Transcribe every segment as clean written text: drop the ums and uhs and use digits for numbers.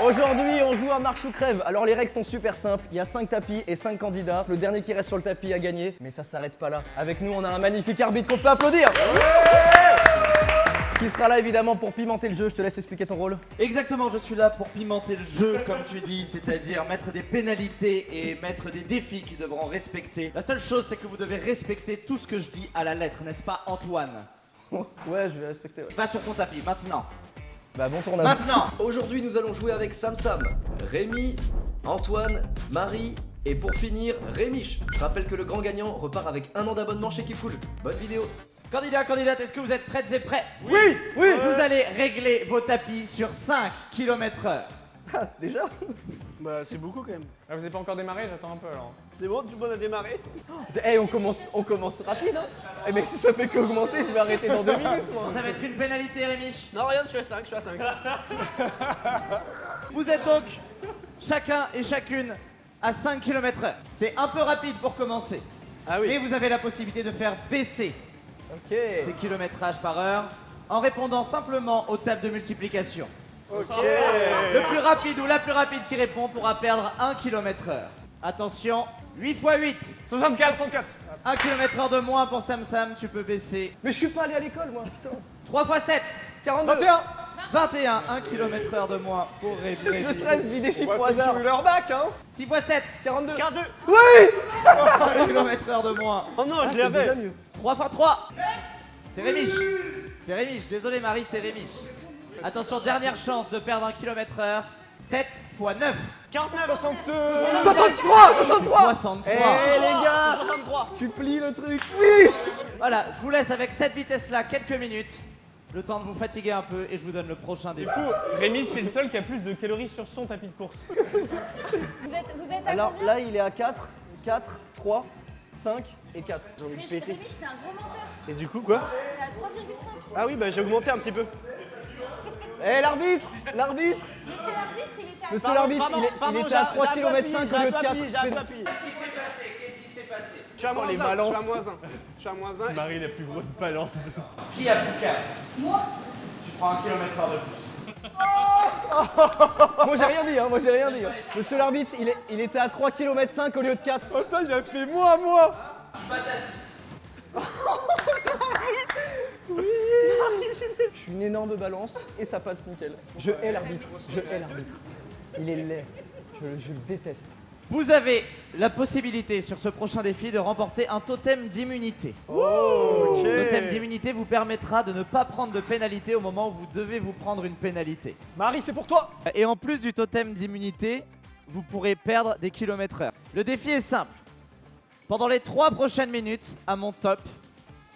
Aujourd'hui, on joue à marche ou crève. Alors les règles sont super simples. Il y a 5 tapis et 5 candidats. Le dernier qui reste sur le tapis a gagné. Mais ça s'arrête pas là. Avec nous, on a un magnifique arbitre qu'on peut applaudir. Qui sera là évidemment pour pimenter le jeu. Je te laisse expliquer ton rôle. Exactement, je suis là pour pimenter le jeu, comme tu dis, c'est-à-dire mettre des pénalités et mettre des défis qu'ils devront respecter. La seule chose, c'est que vous devez respecter tout ce que je dis à la lettre, n'est-ce pas, Antoine? Ouais, je vais respecter. Ouais. Va sur ton tapis, maintenant. Bah bon tournage. Maintenant. Aujourd'hui, nous allons jouer avec Sam Sam, Rémi, Antoine, Marie et pour finir, Rémiche. Je rappelle que le grand gagnant repart avec 1 an d'abonnement chez Keepcool. Bonne vidéo. Candidats, candidates, est-ce que vous êtes prêtes et prêts? Oui. Vous allez régler vos tapis sur 5 km/h. Ah, déjà. Bah c'est beaucoup quand même. Ah, vous avez pas encore démarré, j'attends un peu alors. C'est bon, tu peux à démarrer? Eh, on commence rapide, hein. Eh, mais si ça fait qu'augmenter, je vais arrêter dans 2 minutes, moi. Ça va être une pénalité, Rémiche. Non, regarde, je suis à 5, Vous êtes donc chacun et chacune à 5 km/h. C'est un peu rapide pour commencer. Ah Mais oui. vous avez la possibilité de faire baisser Ok. ces kilométrages par heure en répondant simplement aux tables de multiplication. Ok. Le plus rapide ou la plus rapide qui répond pourra perdre 1 km/h. Attention, 8 x 8. 64. 1 km/h de moins pour Sam Sam, tu peux baisser. Mais je suis pas allé à l'école, moi, putain. 3 x 7. 42. 21, 1 km/h de moins pour Rémi. Je stresse, je dis des chiffres au hasard. Ils ont eu leur bac, hein. 6 x 7. 42. 42. 1 km/h de moins. Oh non, Ah, je c'est déjà l'avais. mieux. 3 x 3. C'est Rémiche. C'est Rémiche. Désolé Marie, c'est Rémiche. Attention, dernière chance de perdre 1 km/h. 7 x 9. 49. 62. 63. 63. 63. Eh, les gars, 63. tu plies le truc. Oui. Voilà, je vous laisse avec cette vitesse-là quelques minutes. Le temps de vous fatiguer un peu et je vous donne le prochain défi. C'est fou, Rémi c'est le seul qui a plus de calories sur son tapis de course. Vous êtes à Alors combien là, il est à 4, 4, 3, 5 et 4. J'ai envie de Rémi, péter. j'étais un gros menteur. Et du coup, quoi? T'es à 3,5. Ah oui, bah j'ai augmenté un petit peu. Eh, l'arbitre. L'arbitre. Monsieur l'arbitre, il était à Monsieur l'arbitre, il était à 3 km 5 au lieu de 4. J'ai un peu appuyé. Qu'est-ce qui s'est passé? Qu'est-ce qui s'est passé? Je suis à moins les 1. balances. Je suis à moins 1. Je suis à moins 1. Marie la plus grosse balance. Qui a plus qu'à? Moi. Tu prends 1 km/h de plus. Moi j'ai rien dit, hein, moi j'ai rien dit. Monsieur l'arbitre, il était à 3 km 5 au lieu de 4. Oh putain, il a fait moi. Tu passes à 6. Je suis une énorme balance et ça passe nickel. Je hais l'arbitre, je hais l'arbitre. Il est laid, je le déteste. Vous avez la possibilité sur ce prochain défi de remporter un totem d'immunité. Ok. Le totem d'immunité vous permettra de ne pas prendre de pénalité au moment où vous devez vous prendre une pénalité. Marie, c'est pour toi. Et en plus du totem d'immunité, vous pourrez perdre des kilomètres-heure. Le défi est simple. Pendant les 3 prochaines minutes, à mon top,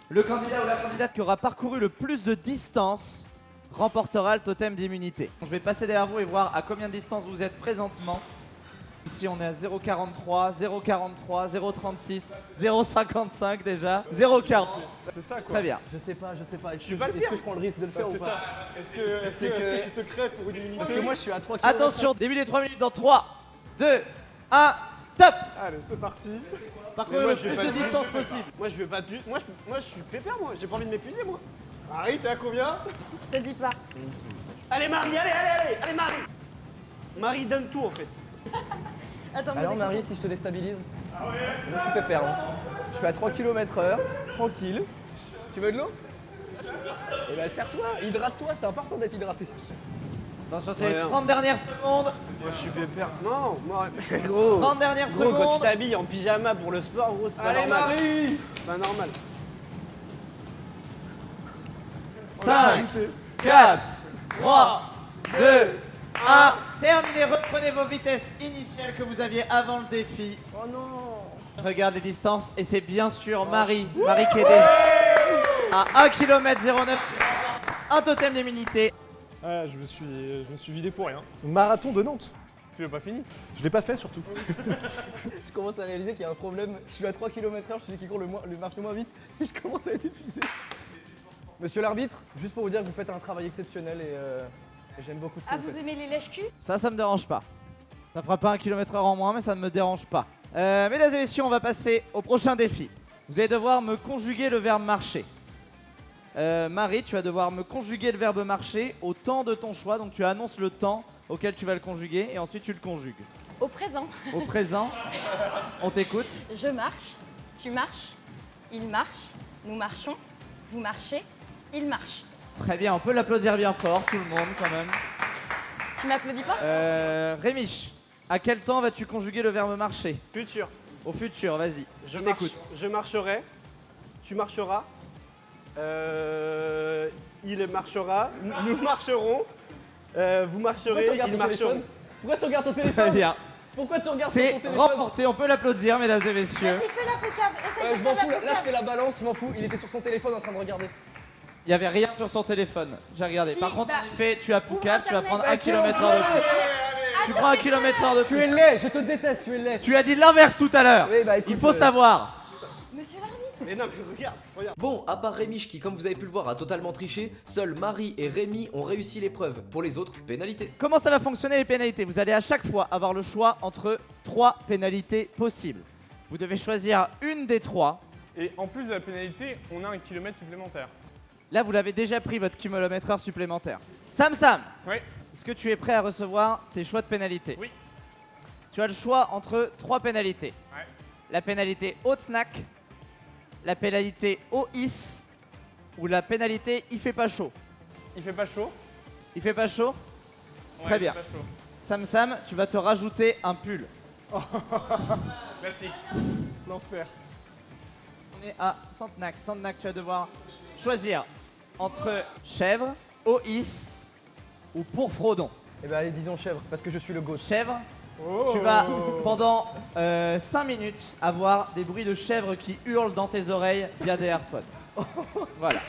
le candidat ou la candidate qui aura parcouru le plus de distance remportera le totem d'immunité. Je vais passer derrière vous et voir à combien de distance vous êtes présentement. Ici on est à 0,43, 0,43, 0,36, 0,55 déjà, 0,40. C'est ça quoi. Très bien. Je sais pas. Est-ce que, pas le est-ce que je prends le risque de le faire ou C'est pas ça. Est-ce que tu te crées pour une immunité? Parce que moi je suis à 3 km. Attention, début des 3 minutes dans 3, 2, 1, top. Allez, c'est parti. Parcourez Mais moi, le je vais plus pas de te- distance possible. Moi, je veux pas plus. Moi, je suis pépère, moi. J'ai pas envie de m'épuiser, moi. Marie, t'es à combien? Je te dis pas. Allez, Marie, allez, Marie. Marie donne tout, en fait. Attends, Alors Marie, si je te déstabilise. Moi je suis pépère. Hein. Je suis à 3 km/h, tranquille. Tu veux de l'eau? Eh ben serre-toi, hydrate-toi, c'est important d'être hydraté. Attention, c'est les Ouais, 30 dernières secondes. Moi, je suis pépère. Non, moi. 30 dernières Gros, quand tu secondes. t'habilles en pyjama pour le sport, gros, c'est pas Allez normal. Marie. C'est pas normal. 5, 4, 3, 2, 1. Terminez, reprenez vos vitesses initiales que vous aviez avant le défi. Oh non. Je regarde les distances et c'est bien sûr Marie. Marie qui est déjà à 1 km 09. Un totem d'immunité. Ah, je me suis vidé pour rien. Marathon de Nantes. Tu l'as pas fini? Je l'ai pas fait surtout. Je commence à réaliser qu'il y a un problème. Je suis à 3 km/h, je suis celui qui court le marche le moins vite et je commence à être épuisé. Monsieur l'arbitre, juste pour vous dire que vous faites un travail exceptionnel et j'aime beaucoup ce que Ah, vous vous faites. aimez les lèches-culs? Ça me dérange pas. Ça fera pas 1 km/h en moins, mais ça ne me dérange pas. Mesdames et messieurs, on va passer au prochain défi. Vous allez devoir me conjuguer le verbe marcher. Marie, tu vas devoir me conjuguer le verbe marcher au temps de ton choix. Donc tu annonces le temps auquel tu vas le conjuguer et ensuite tu le conjugues. Au présent, Au présent, on t'écoute. je marche, tu marches, il marche, nous marchons, vous marchez, il marche. Très bien, on peut l'applaudir bien fort, tout le monde quand même. Tu m'applaudis pas? Rémiche, à quel temps vas-tu conjuguer le verbe marcher? Futur. Au futur, vas-y, je t'écoute. Je marcherai. Tu marcheras. Il marchera. Nous marcherons. Vous Pourquoi marcherez. tu regardes Ils ton téléphone? marcheront. Pourquoi tu regardes ton Très téléphone? bien. Pourquoi tu regardes C'est ton téléphone? remporté, on peut l'applaudir, mesdames et messieurs. Vas-y, fais l'impeccable. Essaye Ouais, de je m'en faire fous, là je l'impeccable. fais la balance, je m'en fous, il était sur son téléphone en train de regarder. Il n'y avait rien sur son téléphone, j'ai regardé. Si, Par contre, bah, en effet, tu as Poucave, tu vas prendre 1 Bah, km/h de plus. Tu prends 1 km/h de Tu es plus. laid, je te déteste, tu es laid. Tu as dit l'inverse tout à l'heure. Oui, bah, écoute, Il faut savoir. Monsieur l'arbitre. Mais non, mais regarde. Bon, à part Rémiche qui, comme vous avez pu le voir, a totalement triché, seuls Marie et Rémi ont réussi l'épreuve. Pour les autres, pénalité. Comment ça va fonctionner les pénalités? Vous allez à chaque fois avoir le choix entre 3 pénalités possibles. Vous devez choisir une des 3. Et en plus de la pénalité, on a un kilomètre supplémentaire. Là, vous l'avez déjà pris, votre kilomètre-heure supplémentaire. Sam, Oui. est-ce que tu es prêt à recevoir tes choix de pénalité? Oui. Tu as le choix entre 3 pénalités. Ouais. La pénalité haute snack, la pénalité haut is ou la pénalité il fait pas chaud. Il fait pas chaud. Il fait pas chaud? Ouais, Très il bien. fait pas chaud. Sam, tu vas te rajouter un pull. Classique. L'enfer. On est à Santenac. Santenac, tu vas devoir choisir entre chèvre, ois ou pourfrodon. Eh ben allez, disons chèvre, parce que je suis le gauche. Chèvre, Oh. tu vas pendant 5 minutes avoir des bruits de chèvres qui hurlent dans tes oreilles via des AirPods. Voilà.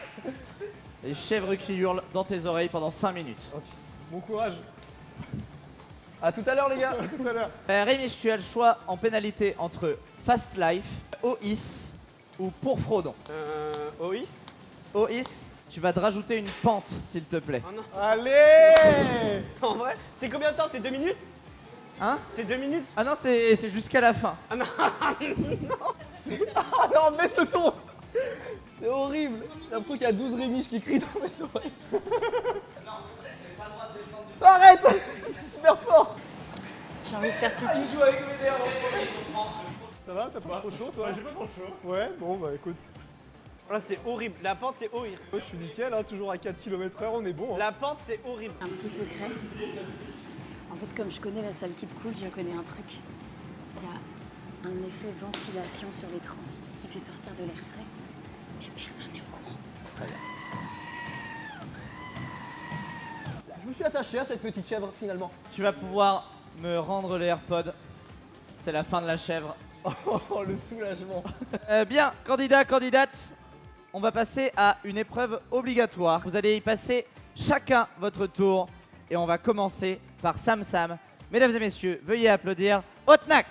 Les chèvres qui hurlent dans tes oreilles pendant 5 minutes. Bon courage. A tout à l'heure les gars. Tout à l'heure. Rémi, tu as le choix en pénalité entre Fast Life, ois ou pourfrodon. Ois. Ois, tu vas te rajouter une pente, s'il te plaît. Oh non. Allez. En vrai, c'est combien de temps? C'est 2 minutes? Hein? C'est 2 minutes? Ah non, c'est jusqu'à la fin. Ah non, baisse le son. C'est horrible. J'ai l'impression qu'il y a 12 Rémiches qui crient dans mes oreilles. Arrête. C'est super fort. J'ai envie de faire pipi. Ça va, t'as pas trop chaud toi? J'ai pas trop chaud. Ouais, bon bah écoute. Ah, c'est horrible. La pente, c'est horrible. Moi je suis nickel, hein, toujours à 4 km/h, on est bon. Hein. La pente, c'est horrible. Un petit secret. En fait, comme je connais la salle type cool, je connais un truc. Il y a un effet ventilation sur l'écran qui fait sortir de l'air frais. Mais personne n'est au courant. Je me suis attaché à cette petite chèvre finalement. Tu vas pouvoir me rendre les AirPods. C'est la fin de la chèvre. Oh le soulagement. Bien, candidats, candidates, on va passer à une épreuve obligatoire. Vous allez y passer chacun votre tour et on va commencer par Sam. Mesdames et messieurs, veuillez applaudir Otnak.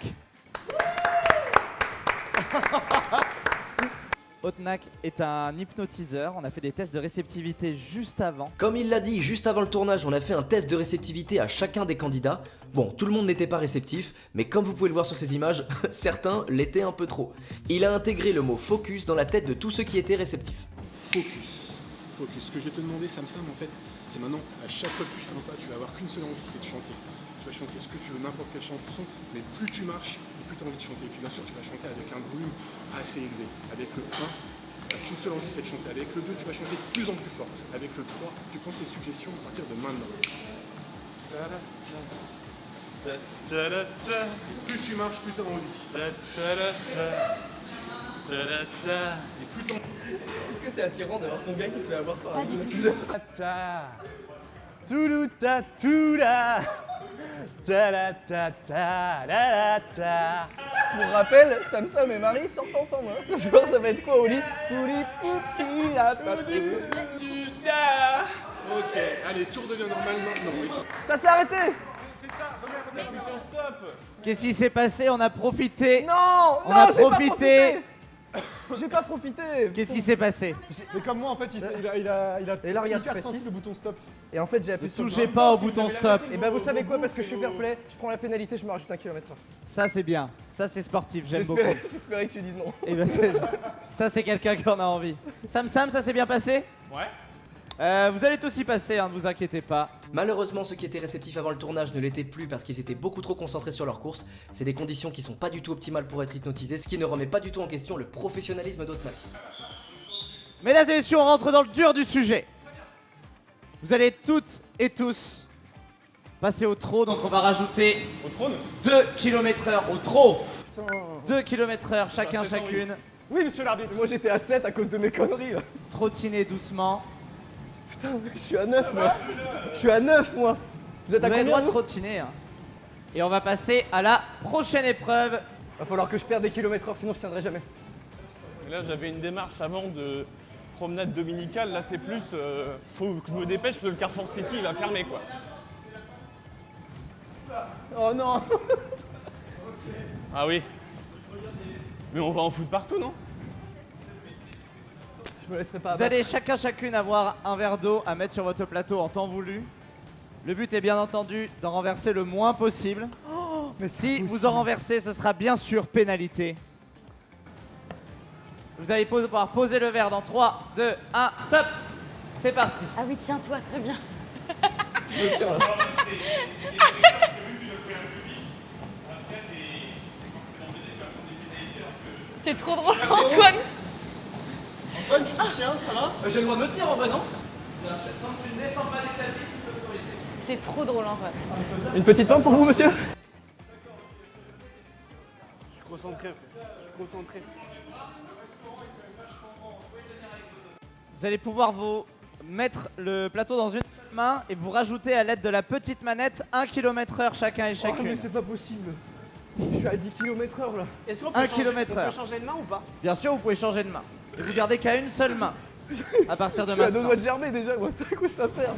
Otnak est un hypnotiseur. On a fait des tests de réceptivité juste avant. Comme il l'a dit, juste avant le tournage, on a fait un test de réceptivité à chacun des candidats. Bon, tout le monde n'était pas réceptif, mais comme vous pouvez le voir sur ces images, certains l'étaient un peu trop. Il a intégré le mot focus dans la tête de tous ceux qui étaient réceptifs. Focus. Focus. Ce que je vais te demander, Sam, en fait, c'est maintenant, à chaque fois que tu fais un pas, tu vas avoir qu'une seule envie, c'est de chanter. Tu vas chanter ce que tu veux, n'importe quelle chanson, mais plus tu marches, plus tu as envie de chanter. Et puis bien sûr, tu vas chanter avec un volume assez élevé. Avec le 1, tu n'as qu'une seule envie, c'est de chanter. Avec le 2, tu vas chanter de plus en plus fort. Avec le 3, tu prends cette suggestion à partir de maintenant. Plus tu marches, plus tu as envie. Est-ce que c'est attirant d'avoir son gars qui se fait avoir par un hypnotiseur? Toulouta toula. Pour rappel, Sam et Marie sortent ensemble. Hein. Ce soir, ça va être quoi au lit? Pouli pipi la papi. Ok, allez, tout redevient normal maintenant. Oui. Ça s'est arrêté. Qu'est-ce qui s'est passé? On a profité. Non, On non, a j'ai pas profité. J'ai pas profité. Qu'est-ce qui s'est passé? Mais comme moi en fait, il a Et là, regarde, hyper tu fais sensible 6. le bouton stop. Et en fait, j'ai Ne appuyé sur le touchez pas au bouton stop. Et bah vous savez quoi, parce que je suis fair play, je prends la pénalité, je me rajoute 1 km/h. Ça c'est bien. Ça c'est sportif. J'aime beaucoup. J'espérais que tu dises non. Et ben, ça c'est quelqu'un qui en a envie. Sam, ça s'est bien passé? Ouais. Vous allez tous y passer, hein, ne vous inquiétez pas. Malheureusement, ceux qui étaient réceptifs avant le tournage ne l'étaient plus parce qu'ils étaient beaucoup trop concentrés sur leur course. C'est des conditions qui sont pas du tout optimales pour être hypnotisés, ce qui ne remet pas du tout en question le professionnalisme d'Otnak. Mesdames et messieurs, on rentre dans le dur du sujet. Vous allez toutes et tous passer au trot, donc on va rajouter Au trône 2 km/h au trot. 2 km/h chacun, chacune. Oui, monsieur l'arbitre. Moi j'étais à 7 à cause de mes conneries là. Trottiner doucement. Putain, je suis à 9 moi. Je suis à 9 moi. Vous êtes Vous à avez le combien droit de vous trottiner. Hein. Et on va passer à la prochaine épreuve. Va falloir que je perde des kilomètres heure sinon je tiendrai jamais. Et là, j'avais une démarche avant de promenade dominicale. Là, c'est plus. Faut que je me dépêche parce que le Carrefour City il va fermer quoi. Oh non. Ah oui. Mais on va en foutre partout, non? Je me laisserai pas Vous abattre. allez chacun, chacune avoir un verre d'eau à mettre sur votre plateau en temps voulu. Le but est bien entendu d'en renverser le moins possible. Mais Si vous en renversez, ce sera bien sûr pénalité. Vous allez pouvoir poser le verre dans 3, 2, 1, top. C'est parti. Ah oui, tiens-toi, très bien. Je me tiens là. T'es trop drôle, Antoine. Antoine, tu te tiens, ça va? J'ai le droit de me tenir en vrai non? Tant que tu ne descends pas du tapis, tu peux autoriser. C'est trop drôle, Antoine. Une petite pomme pour vous monsieur? Je suis concentré, frère. Je suis concentré. Vous allez pouvoir vous mettre le plateau dans une main et vous rajouter à l'aide de la petite manette 1 km/h chacun et Oh mais chacune. c'est pas possible. Je suis à 10 km/h là. Est-ce qu'on 1 changer- km/h. on peut changer de main ou pas? Bien sûr, vous pouvez changer de main. Et vous gardez qu'à une seule main. À partir de Je suis à deux maintenant. doigts de gerber déjà moi, c'est quoi cette affaire?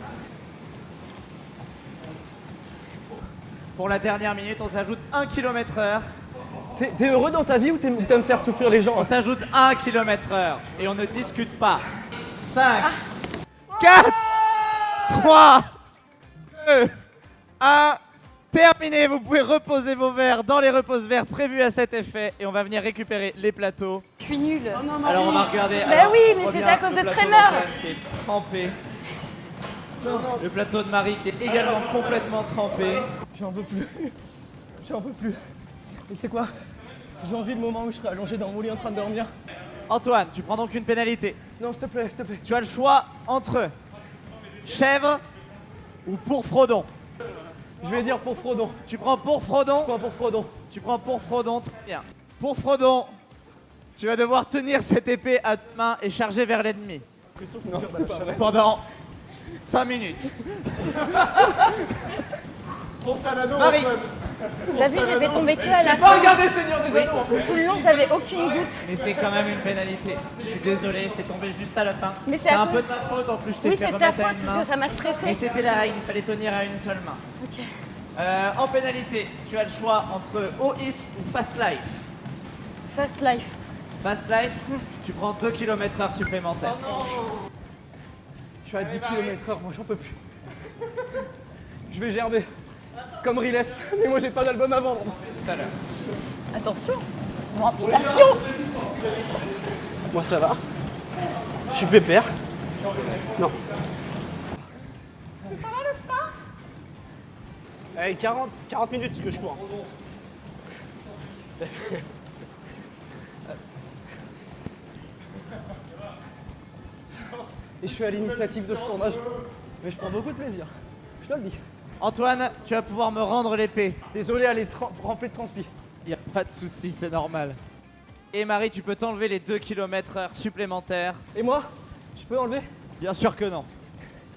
Pour la dernière minute, on s'ajoute 1 km/h. T'es heureux dans ta vie ou t'aimes faire souffrir les gens On hein? s'ajoute 1 km/h. Et on ne discute pas. 5, 4, 3, 2, 1. Terminé, vous pouvez reposer vos verres dans les repose-verres prévus à cet effet. Et on va venir récupérer les plateaux. Je suis nulle. Alors on va regarder. Bah alors, oui, mais revient c'était à cause le de plateau Tremor. d'Antoine qui est trempé. Le plateau de Marie qui est également complètement trempé. J'en peux plus. J'en peux plus. Et tu sais quoi? J'ai envie le moment où je serai allongé dans mon lit en train de dormir. Antoine, tu prends donc une pénalité. Non s'il te plaît, s'il te plaît. Tu as le choix entre chèvre ou pourfrodon. Je vais dire pour Frodon. Tu prends pourfrodon. Quoi pour Frodon? Tu prends pourfrodon, très bien. Pourfrodon, tu vas devoir tenir cette épée à ta main et charger vers l'ennemi. Non, c'est pas vrai. Pendant 5 minutes. Pense à l'anneau, Marie. Antoine. T'as vu, j'ai fait tomber que à la Pas fin. regarder Seigneur des Anneaux en plus. Tout le long, j'avais aucune goutte. Mais c'est quand même une pénalité. Je suis désolé, c'est tombé juste à la fin. Mais c'est c'est à un cause- peu de ma faute en plus, je t'ai Oui, fait c'est ta remettre à faute une parce main. que ça m'a Mais stressé. c'était la règle, il fallait tenir à une seule main. Ok. En pénalité, tu as le choix entre OIS ou Fast Life. Fast life. Fast Life, tu prends 2 km/h supplémentaires. Je suis à 10 km/h, moi j'en peux plus. Je vais gerber. Comme Riles. Mais moi j'ai pas d'album à vendre. Tout à l'heure. Attention. Ventilation. Moi ça va. Je suis pépère. Non. Allez, 40 minutes ce que je cours. Et je suis à l'initiative de ce tournage. Mais je prends beaucoup de plaisir. Je te le dis. Antoine, tu vas pouvoir me rendre l'épée. Désolé, elle est remplie de transpi. Il n'y a pas de souci, c'est normal. Et Marie, tu peux t'enlever les 2 km/h supplémentaires. Et moi? Je peux enlever? Bien sûr que non.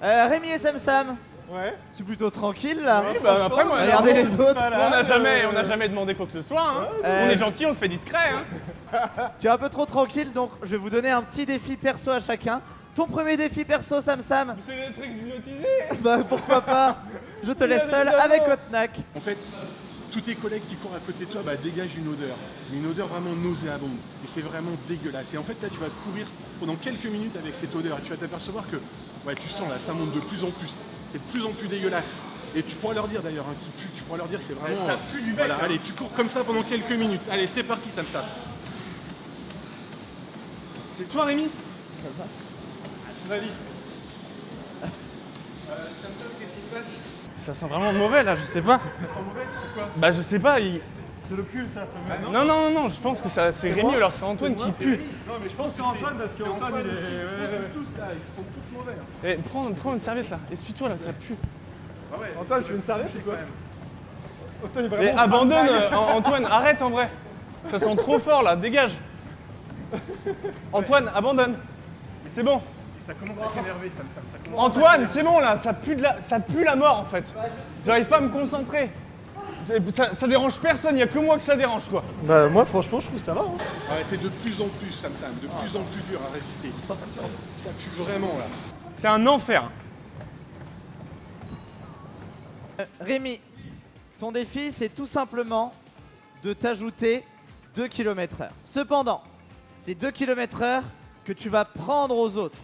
Rémi et Sam, Ouais. c'est plutôt tranquille là. Oui, bah après, moi, Regardez les autres. on n'a jamais demandé quoi que ce soit. Hein. On est gentil, on se fait discret. Hein. Tu es un peu trop tranquille, donc je vais vous donner un petit défi perso à chacun. Ton premier défi perso, Sam, C'est les trucs hypnotisés. bah pourquoi pas. Je te laisse seul avec Otnak. En fait, tous tes collègues qui courent à côté de toi dégagent une odeur vraiment nauséabonde. Et c'est vraiment dégueulasse. Et en fait, là, tu vas courir pendant quelques minutes avec cette odeur. Et tu vas t'apercevoir que, tu sens là, ça monte de plus en plus. C'est de plus en plus dégueulasse. Et tu pourras leur dire d'ailleurs, qui pue, tu pourras leur dire que c'est vraiment. Ça pue du bec. Voilà, hein. allez, tu cours comme ça pendant quelques minutes. Allez, c'est parti, Sam. C'est toi, Rémi? Vas-y. Samsam, qu'est-ce qui se passe? Ça sent vraiment mauvais là, je sais pas. Ça sent mauvais? Pourquoi? Bah je sais pas, C'est le pull, ça me... Non, je pense que c'est Rémi, alors c'est Antoine qui pue. Non, mais je pense que c'est Antoine, parce que c'est Antoine, il est- aussi. Je pense ouais. que tous là, ils sont tous mauvais. Eh, prends une serviette là, essuie-toi là, ça pue. Ah ouais. Antoine, tu veux une serviette ou quoi? Antoine, il est Et vraiment... abandonne, Antoine, arrête en vrai. Ça sent trop fort là, dégage. Antoine, abandonne. C'est bon. Ça commence à t'énerver, Samsam. Ça commence Antoine, c'est bon là, ça pue la mort en fait. J'arrive pas à me concentrer. Ça dérange personne, il y a que moi que ça dérange quoi. Bah moi, franchement, je trouve ça va. Hein. Ouais, c'est de plus en plus, Samsam, de plus en plus dur à résister. Ça pue vraiment là. C'est un enfer. Rémi, ton défi, c'est tout simplement de t'ajouter 2 km/h. Cependant, c'est 2 km/h que tu vas prendre aux autres.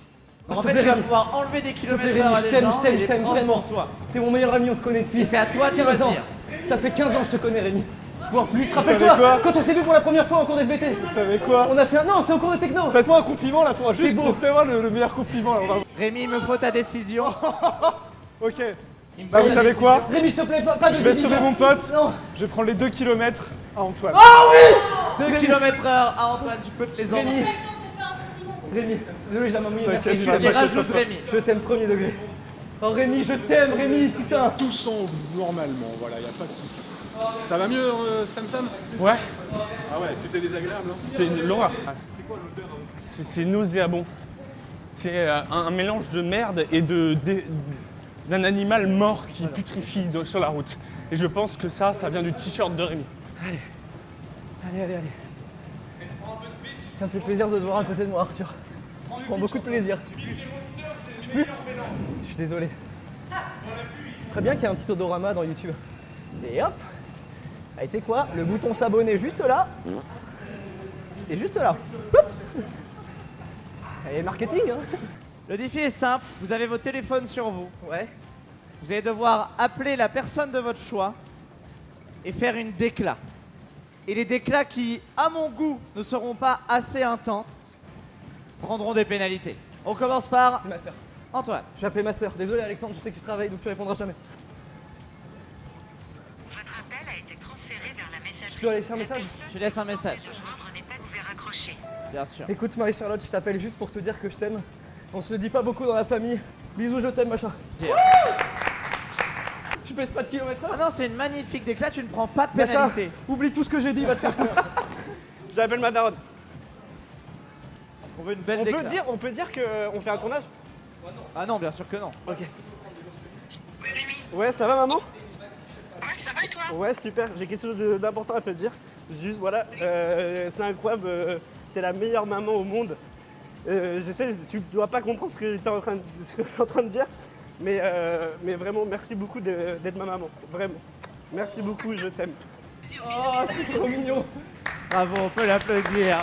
Donc, en fait, tu vas pouvoir enlever des kilomètres/h à des gens et les prendre pour toi. T'es mon meilleur ami, on se connaît depuis. Et c'est à toi de 15 ans. choisir. Ça fait 15 ans que je te connais, Rémi. Voire plus. savez Rappelle-toi, quoi quand on s'est vu pour la première fois en cours d'SVT, Vous savez quoi? on a fait un... Non, c'est au cours de techno. Faites-moi un compliment là, pour juste beau. fais-moi le meilleur compliment. Là, on va... Rémi, il me faut ta décision. Ok. Il me faut Bah vous ta savez décision. quoi? Rémi, s'il te plaît, pas de Je vais division. sauver mon pote. Non. Je vais prendre les 2 km à Antoine. 2 km/h à Antoine, tu peux te les Rémi. enlever. Rémi, désolé, j'ai un mouillé, T'inquiète, merci. Et tu tu les vas pas rajoutes, Rémi. Je t'aime premier degré. Oh Rémi, je t'aime, Rémi, putain. Tout semble normalement, voilà, y a pas de souci. Ça va mieux, Samsam? Ouais, Ah ouais, c'était désagréable. Hein. c'était une l'horreur. C'est nauséabond. C'est un mélange de merde et d'un animal mort qui putrifie sur la route. Et je pense que ça vient du t-shirt de Rémi. Allez. Ça me fait plaisir de te voir à côté de moi, Arthur. Je prends beaucoup de plaisir. Je pue. Je suis désolé. Ce serait bien qu'il y ait un petit odorama dans YouTube. Et hop. A été quoi? Le bouton s'abonner juste là. Et juste là. Hop. Et marketing, hein. Le défi est simple, vous avez vos téléphones sur vous. Ouais. Vous allez devoir appeler la personne de votre choix et faire une déclat. Et les déclats qui, à mon goût, ne seront pas assez intenses, prendront des pénalités. On commence par C'est ma soeur. Antoine. Je vais appeler ma soeur. Désolé Alexandre, je sais que tu travailles donc tu répondras jamais. Votre appel a été transféré vers la messagerie. Je peux laisser un message? Tu laisses un message. Le joindre n'est pas ouvert accroché. Bien sûr. Écoute Marie-Charlotte, je t'appelle juste pour te dire que je t'aime. On se le dit pas beaucoup dans la famille. Bisous, je t'aime, machin. Tu pèses pas de kilomètres Ah heure? non, c'est une magnifique déclat, tu ne prends pas de Macha, pénalité. oublie tout ce que j'ai dit, va te faire foutre. J'appelle ma daronne. On veut une belle On déclat. peut dire qu'on fait un tournage? Ah non, bien sûr que non. Ok. Ouais, ça va maman? Ouais, ça va et toi? Ouais, super, j'ai quelque chose d'important à te dire. Juste voilà, c'est incroyable, t'es la meilleure maman au monde. Je sais, tu dois pas comprendre ce que je suis en train de dire, mais vraiment merci beaucoup d'être ma maman, vraiment. Merci beaucoup, je t'aime. Oh, c'est trop mignon. Bravo, on peut l'applaudir.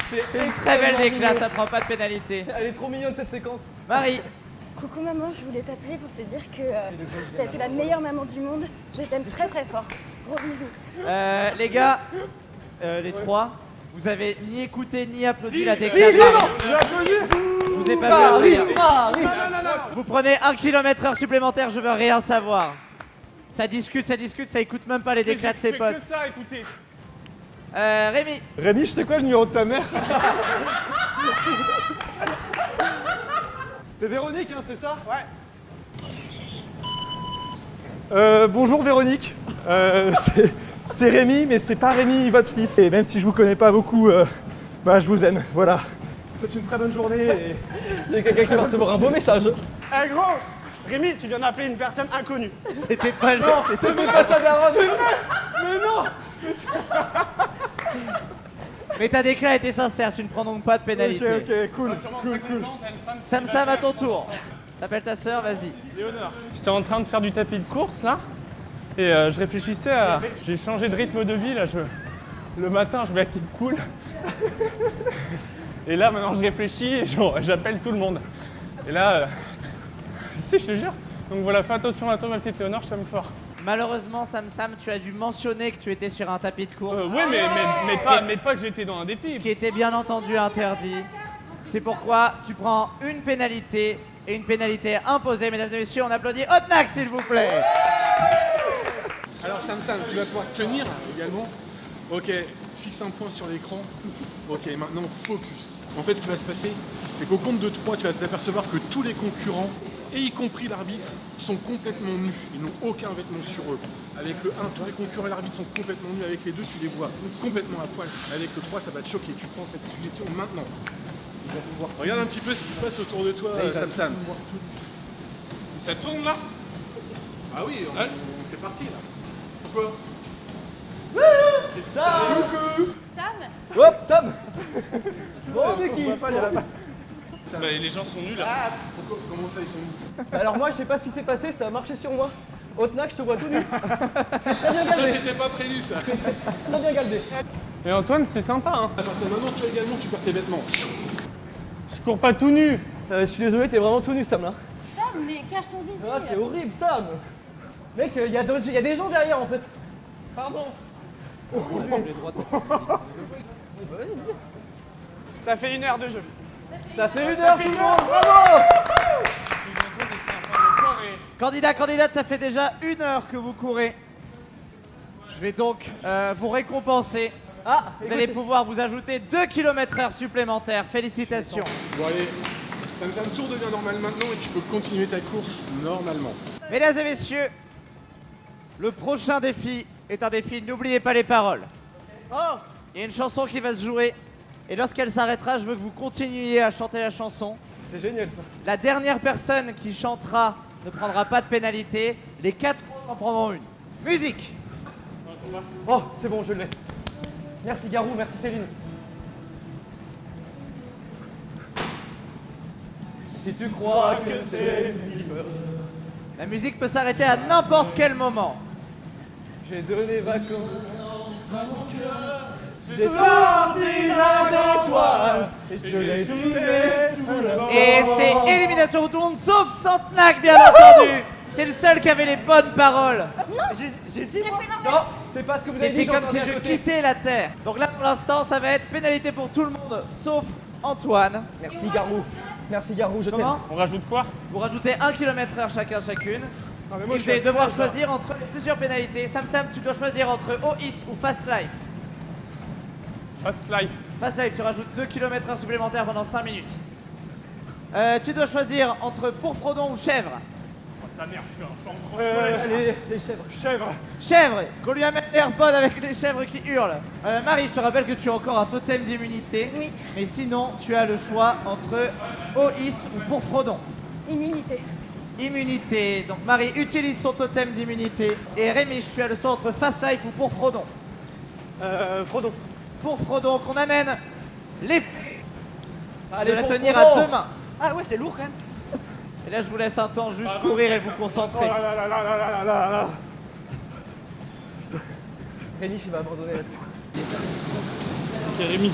C'est une très belle déclat, ça prend pas de pénalité. Elle est trop mignonne cette séquence. Marie, Coucou maman, je voulais t'appeler pour te dire que t'as été la meilleure maman du monde. Je t'aime très très fort. Gros bisous. les gars, les trois, vous avez ni écouté ni applaudi la Si, déclat de non, Marie. Je vous ai pas vu applaudir. Marie. Vous prenez 1 km/h supplémentaire, je veux rien savoir. Ça discute, ça écoute même pas les déclats de ses potes. Que ça, écoutez. Rémi, Rémi, je sais quoi le numéro de ta mère? C'est Véronique, hein, c'est ça? Ouais. Bonjour Véronique. C'est Rémi, mais c'est pas Rémi, votre fils. Et même si je vous connais pas beaucoup, bah je vous aime. Voilà. C'est une très bonne journée. Et... Il y a quelqu'un qui va recevoir un beau message. Eh gros, Rémi, tu viens d'appeler une personne inconnue. c'était pas le C'est pas sa daronne. Mais non! Mais ta déclat était sincère, tu ne prends donc pas de pénalité. Ok, cool. Sam, à ton tour. T'appelles ta sœur, vas-y. Léonore, j'étais en train de faire du tapis de course là, et je réfléchissais à. J'ai changé de rythme de vie là. Le matin, je vais à Keep Cool. Et là, maintenant, je réfléchis et j'appelle tout le monde. Et là, si, je te jure. Donc voilà, fais attention à toi, ma petite Léonore, je t'aime fort. Malheureusement, Sam, tu as dû mentionner que tu étais sur un tapis de course. Oui, mais pas que j'étais dans un défi. Ce qui était bien entendu interdit. C'est pourquoi tu prends une pénalité et une pénalité imposée. Mesdames et messieurs, on applaudit Otnak, s'il vous plaît. Alors Sam, tu vas pouvoir tenir également. Ok, fixe un point sur l'écran. Ok, maintenant focus. En fait, ce qui va se passer, c'est qu'au compte de 3, tu vas t'apercevoir que tous les concurrents, et y compris l'arbitre, sont complètement nus. Ils n'ont aucun vêtement sur eux. Avec le 1, tous les concurrents et l'arbitre sont complètement nus. Avec les 2, tu les vois complètement à poil. Avec le 3, ça va te choquer. Tu prends cette suggestion maintenant. Regarde un petit peu ce qui se passe autour de toi, Sam. Ça tourne là? Ah oui, c'est parti là. Pourquoi? Sam, Hop, Sam. Bon, Vicky. Bah, les gens sont nuls là. Comment ça, ils sont nus? Alors moi, je sais pas ce qui s'est passé, ça a marché sur moi. Otnak, je te vois tout nu. Très bien Ça, galbé. c'était pas prévu ça. Très bien galbé. Et Antoine, c'est sympa, hein. À partir de maintenant, toi également, tu perds tes vêtements. Je cours pas tout nu. Je suis désolé, t'es vraiment tout nu, Sam, là. Sam, mais cache ton zizi. Ah, c'est horrible, Sam. Mec, il y a des gens derrière, en fait. Pardon. Vas-y, dis. Ça fait 1 heure de jeu. Ça fait 1 heure, tout le monde. Bravo. Candidat, candidate, ça fait déjà 1 heure que vous courez. Je vais donc vous récompenser. Ah, Vous allez pouvoir vous ajouter 2 km/h supplémentaires. Félicitations. Bon allez, Sam, tour devient normal maintenant et tu peux continuer ta course normalement. Mesdames et messieurs, le prochain défi est un défi. N'oubliez pas les paroles. Il y a une chanson qui va se jouer. Et lorsqu'elle s'arrêtera, je veux que vous continuiez à chanter la chanson. C'est génial, ça. La dernière personne qui chantera ne prendra pas de pénalité. Les 4 autres en prendront une. Musique. Oh, c'est bon, je l'ai. Merci Garou, merci Céline. Si tu crois que c'est libre, La musique peut s'arrêter à n'importe quel moment. j'ai donné vacances à mon cœur. J'ai sorti la d'étoiles et je l'ai suivi sous la Et c'est élimination pour tout le monde, sauf Santenac, bien entendu. C'est le seul qui avait les bonnes paroles. J'ai dit J'ai moi. fait Non, l'inverse. c'est pas ce que vous C'est avez dit. fait comme si j'entendais à je côté. quittais la Terre. Donc là, pour l'instant, ça va être pénalité pour tout le monde, sauf Antoine. Merci Garou. Merci Garou, je t'aime. Comment? On rajoute quoi? Vous rajoutez 1 km/h chacune. Ah, mais Et moi, vous allez devoir choisir entre plusieurs pénalités. Sam, tu dois choisir entre OIS ou Fast Life. Fast life. Fast Life, tu rajoutes 2 km/h supplémentaires pendant 5 minutes. Tu dois choisir entre Pourfrodon ou Chèvre. Oh, ta mère, je suis un champ. Allez, les chèvres. Chèvre, qu'on lui amène l'AirPod avec les chèvres qui hurlent. Marie, je te rappelle que tu as encore un totem d'immunité. Oui. Mais sinon, tu as le choix entre OIS ou Pourfrodon. Immunité. Immunité. Donc Marie utilise son totem d'immunité. Et Rémi, tu as le choix entre Fast Life ou Pourfrodon. Frodon. Pourfrodon, qu'on amène l'épée. Allez, De la pour tenir Frodon. à 2 mains. Ah ouais, c'est lourd quand même. Et là, je vous laisse un temps juste courir et vous concentrer. Rémi, il va abandonner là-dessus. Ok, Rémi.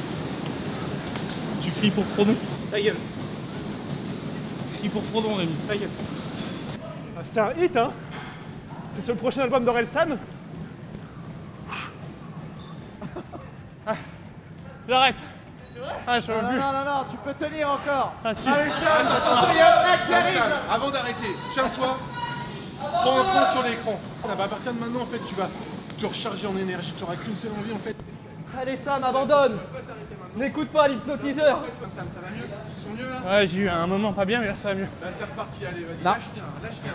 Tu cries pour Frodon. Ta gueule. Crie pour Frodon, Rémi. Ta gueule. Ah, c'est un hit, hein. C'est sur le prochain album d'Orelsan. J'arrête. C'est vrai? Ah, je suis Non, plus. non, tu peux tenir encore. Ah, si. Attention, il y a un mec qui arrive. Avant d'arrêter, tiens-toi, prends un point sur l'écran. Ça va, à partir de maintenant, en fait, tu vas te recharger en énergie. Tu n'auras qu'une seule envie, en fait. Allez Sam, abandonne. N'écoute pas l'hypnotiseur. Sam, ça va mieux? Tu te sens mieux là? Ouais, j'ai eu un moment pas bien, mais là, ça va mieux. Bah, c'est reparti, allez, vas-y, Non. lâche-tiens.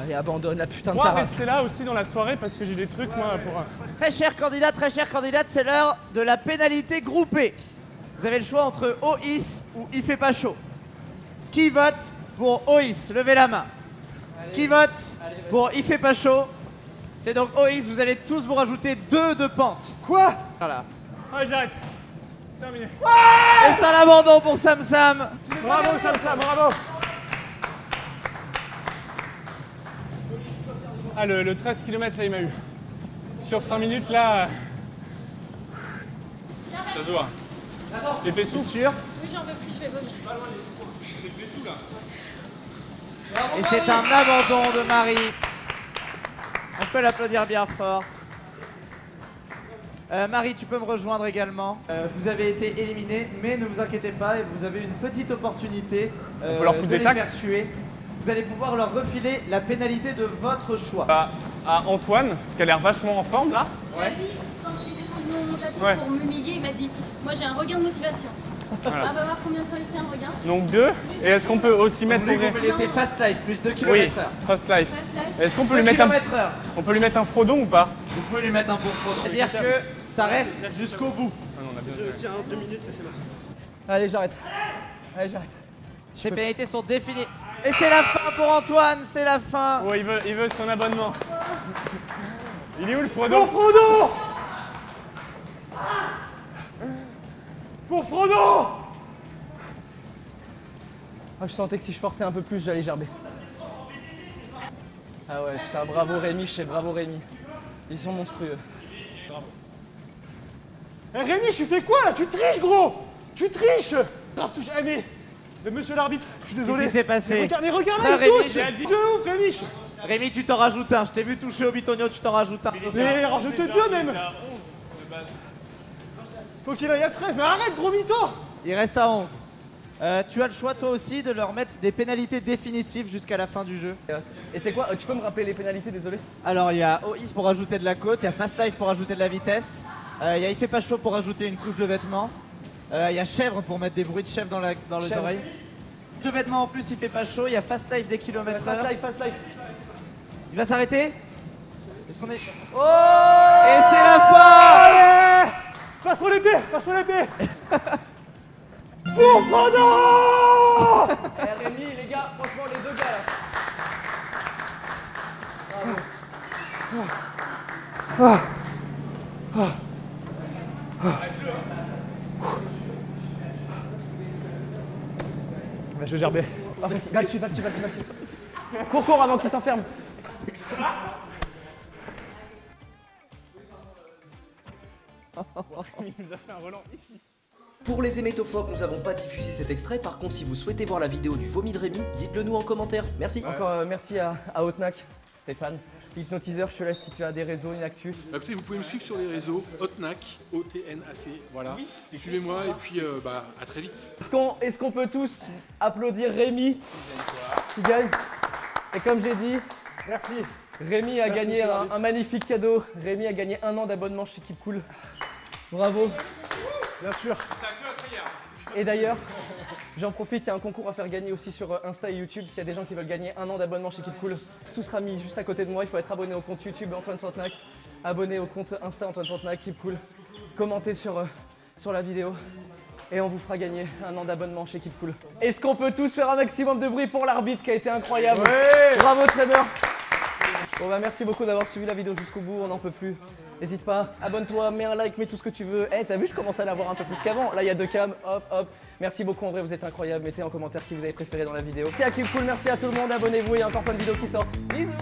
Allez, abandonne la putain de Moi, tarasse. restez là aussi dans la soirée parce que j'ai des trucs, moi, pour. Très chers candidate, c'est l'heure de la pénalité groupée. Vous avez le choix entre OIS ou Il fait pas chaud. Qui vote pour OIS? Levez la main. Qui vote pour Il fait pas chaud? C'est donc OIS, vous allez tous vous rajouter 2 de pente. Quoi? Voilà. Ouais, j'arrête. Terminé. Et c'est un abandon pour Sam. Bravo, Sam, bravo. Ah, le 13 km là, il m'a eu. Sur 5 minutes là. Ça se voit. L'épée C'est souffle. sûr. Oui, j'en veux plus, je vais vomir. Et c'est un abandon de Marie. On peut l'applaudir bien fort. Marie, tu peux me rejoindre également. Vous avez été éliminé, mais ne vous inquiétez pas, vous avez une petite opportunité peut leur foutre de des les tacles. faire suer. Vous allez pouvoir leur refiler la pénalité de votre choix. Bah, à Antoine, qui a l'air vachement en forme là. Il a dit, quand je suis descendu de mon tapis Ouais. pour m'humilier, il m'a dit, moi j'ai un regain de motivation. Voilà. On va voir combien de temps il tient le regain. Donc 2. Et est-ce qu'on peut aussi mettre Vous pour mettez Fast Life, plus 2 Oui, km/h. Fast Life. Fast life. Est-ce qu'on peut 2 lui mettre un... km/h. On peut lui mettre un Frodon ou pas? Vous pouvez lui mettre un bon front. C'est-à-dire que ça reste jusqu'au bout. Ah non, on a bien Je joué. tiens 2 minutes, ça c'est bon. Allez, j'arrête. Allez, j'arrête. Ces pénalités sont définies. Et c'est la fin pour Antoine, c'est la fin. Oh, il veut son abonnement. Il est où le Pour Frodon? Frodon! Pour Frodon! Ah, je sentais que si je forçais un peu plus, j'allais gerber. Ah ouais, putain, bravo Rémi, bravo Rémi. Ils sont monstrueux. Eh Rémi, tu fais quoi là? Tu triches, gros! Tu triches! Grave touche. Eh mais monsieur l'arbitre, je suis désolé. Qu'est-ce qui s'est passé? Mais regarde, Frère là, il Rémi, touche! j'ai dit- Je ouf, Rémi! Rémi, tu t'en rajoutes un. Je t'ai vu toucher au bitonio, tu t'en rajoutes un. Mais rajoute 2 même! Faut qu'il aille à 13, mais arrête, gros mytho! Il reste à 11. Tu as le choix toi aussi de leur mettre des pénalités définitives jusqu'à la fin du jeu. Et c'est quoi? Tu peux me rappeler les pénalités, désolé? Alors il y a OIS pour rajouter de la côte, il y a Fast Life pour rajouter de la vitesse, il y a Il fait pas chaud pour rajouter une couche de vêtements, il y a Chèvre pour mettre des bruits de chèvre dans les Chèvre. oreilles. De vêtements en plus, il fait pas chaud, il y a Fast Life des kilomètres Fast heure. life, fast life. Il va s'arrêter? Est-ce qu'on est... Oh! Et c'est la fin! Allez! Passe-moi l'épée! Passe-moi l'épée! Pour Frodon! Eh Rémi, les gars, franchement, les deux gars là. Je vais gerber. Va dessus, va dessus, va dessus, va dessus. Cours avant qu'il s'enferme. Il nous a fait un Roland ici. Pour les hémétophobes, nous n'avons pas diffusé cet extrait. Par contre, si vous souhaitez voir la vidéo du vomi de Rémi, dites-le nous en commentaire. Merci. Encore merci à Otnac, Stéphane. Hypnotiseur, je te laisse si tu as des réseaux, une actu. Bah, écoutez, vous pouvez me suivre sur les réseaux, Otnac, O-T-N-A-C, voilà. Suivez-moi et puis à très vite. Est-ce qu'on peut tous applaudir Rémi qui gagne? Et comme j'ai dit, Merci. Rémi a gagné un magnifique cadeau. Rémi a gagné 1 an d'abonnement chez Keep Cool. Bravo. Bien sûr. Et d'ailleurs, j'en profite, il y a un concours à faire gagner aussi sur Insta et YouTube. S'il y a des gens qui veulent gagner 1 an d'abonnement chez Keep Cool, tout sera mis juste à côté de moi. Il faut être abonné au compte YouTube Antoine Santenac, abonné au compte Insta Antoine Santenac, Keep Cool, commentez sur la vidéo et on vous fera gagner 1 an d'abonnement chez Keep Cool. Est-ce qu'on peut tous faire un maximum de bruit pour l'arbitre qui a été incroyable? Ouais. Bravo trainer. Bon bah merci beaucoup d'avoir suivi la vidéo jusqu'au bout, on n'en peut plus. N'hésite pas, abonne-toi, mets un like, mets tout ce que tu veux. Eh, t'as vu, je commence à l'avoir un peu plus qu'avant. Là, il y a 2 cams, hop, hop. Merci beaucoup, en vrai, vous êtes incroyables. Mettez en commentaire qui vous avez préféré dans la vidéo. Merci à Keep Cool, merci à tout le monde, abonnez-vous, il y a encore plein de vidéos qui sortent. Bisous.